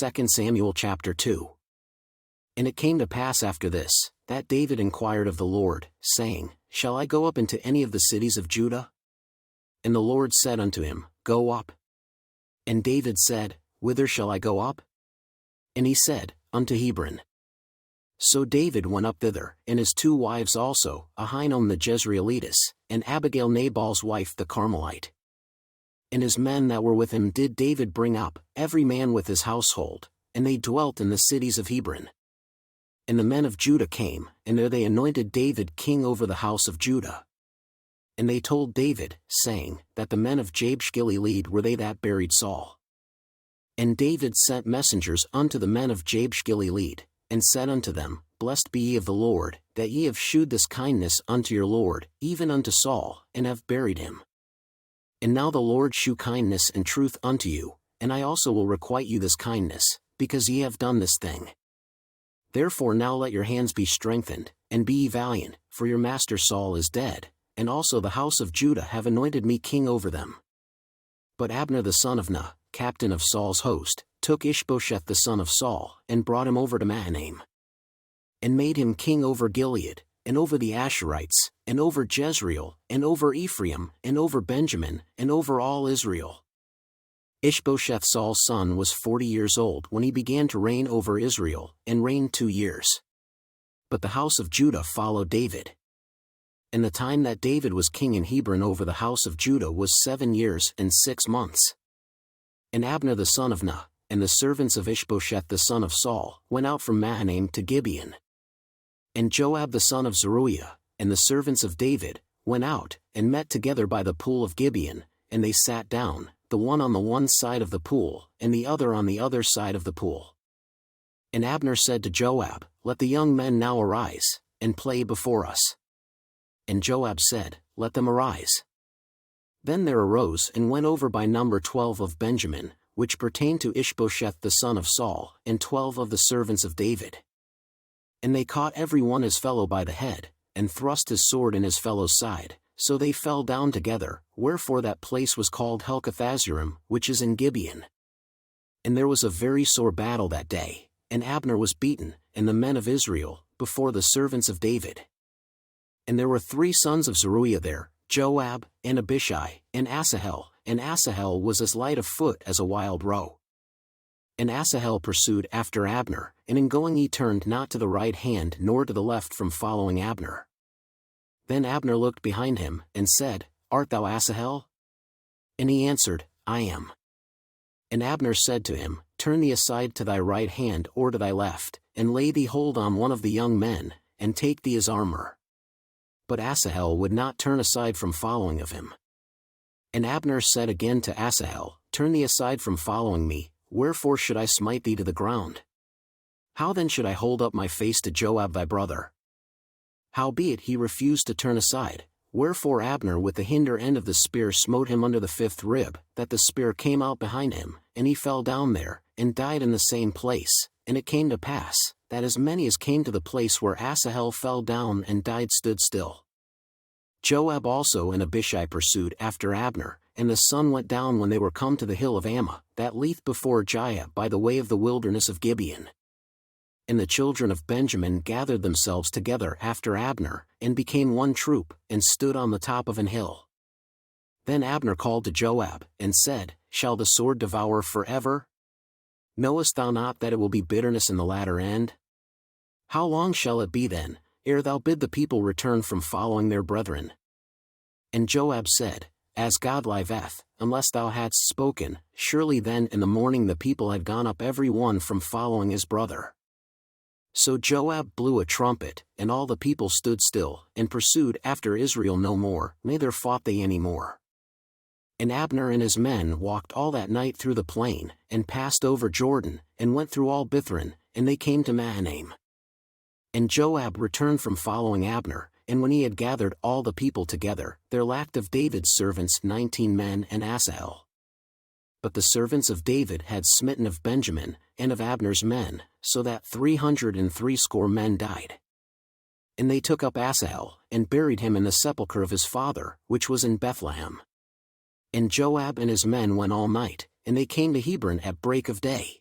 2 Samuel chapter 2. And it came to pass after this, that David inquired of the Lord, saying, Shall I go up into any of the cities of Judah? And the Lord said unto him, Go up. And David said, Whither shall I go up? And he said, Unto Hebron. So David went up thither, and his 2 wives also, Ahinoam the Jezreelitess, and Abigail Nabal's wife the Carmelite. And his men that were with him did David bring up, every man with his household, and they dwelt in the cities of Hebron. And the men of Judah came, and there they anointed David king over the house of Judah. And they told David, saying, that the men of Jabesh-Gilead were they that buried Saul. And David sent messengers unto the men of Jabesh-Gilead, and said unto them, Blessed be ye of the Lord, that ye have shewed this kindness unto your Lord, even unto Saul, and have buried him. And now the Lord shew kindness and truth unto you, and I also will requite you this kindness, because ye have done this thing. Therefore now let your hands be strengthened, and be ye valiant, for your master Saul is dead, and also the house of Judah have anointed me king over them. But Abner the son of Ner, captain of Saul's host, took Ishbosheth the son of Saul, and brought him over to Mahanaim. And made him king over Gilead, and over the Asherites, and over Jezreel, and over Ephraim, and over Benjamin, and over all Israel. Ishbosheth Saul's son was 40 years old when he began to reign over Israel, and reigned 2 years. But the house of Judah followed David. And the time that David was king in Hebron over the house of Judah was 7 years and 6 months. And Abner the son of Ner, and the servants of Ishbosheth the son of Saul, went out from Mahanaim to Gibeon. And Joab the son of Zeruiah, and the servants of David, went out, and met together by the pool of Gibeon, and they sat down, the one on the one side of the pool, and the other on the other side of the pool. And Abner said to Joab, Let the young men now arise, and play before us. And Joab said, Let them arise. Then there arose and went over by number 12 of Benjamin, which pertained to Ishbosheth the son of Saul, and 12 of the servants of David. And they caught every one his fellow by the head, and thrust his sword in his fellow's side, so they fell down together, wherefore that place was called Helkathazzurim, which is in Gibeon. And there was a very sore battle that day, and Abner was beaten, and the men of Israel, before the servants of David. And there were 3 sons of Zeruiah there, Joab, and Abishai, and Asahel was as light of foot as a wild roe. And Asahel pursued after Abner, and in going he turned not to the right hand nor to the left from following Abner. Then Abner looked behind him, and said, Art thou Asahel? And he answered, I am. And Abner said to him, Turn thee aside to thy right hand or to thy left, and lay thee hold on one of the young men, and take thee his armor. But Asahel would not turn aside from following of him. And Abner said again to Asahel, Turn thee aside from following me, wherefore should I smite thee to the ground? How then should I hold up my face to Joab thy brother? Howbeit he refused to turn aside, wherefore Abner with the hinder end of the spear smote him under the 5th rib, that the spear came out behind him, and he fell down there, and died in the same place. And it came to pass, that as many as came to the place where Asahel fell down and died stood still. Joab also and Abishai pursued after Abner, and the sun went down when they were come to the hill of Ammah, that lieth before Giah by the way of the wilderness of Gibeon. And the children of Benjamin gathered themselves together after Abner, and became one troop, and stood on the top of an hill. Then Abner called to Joab, and said, Shall the sword devour forever? Knowest thou not that it will be bitterness in the latter end? How long shall it be then, ere thou bid the people return from following their brethren? And Joab said, As God liveth, unless thou hadst spoken, surely then in the morning the people had gone up every one from following his brother. So Joab blew a trumpet, and all the people stood still, and pursued after Israel no more, neither fought they any more. And Abner and his men walked all that night through the plain, and passed over Jordan, and went through all Bithron, and they came to Mahanaim. And Joab returned from following Abner, and when he had gathered all the people together, there lacked of David's servants 19 men and Asahel. But the servants of David had smitten of Benjamin, and of Abner's men, so that 360 men died. And they took up Asahel, and buried him in the sepulchre of his father, which was in Bethlehem. And Joab and his men went all night, and they came to Hebron at break of day.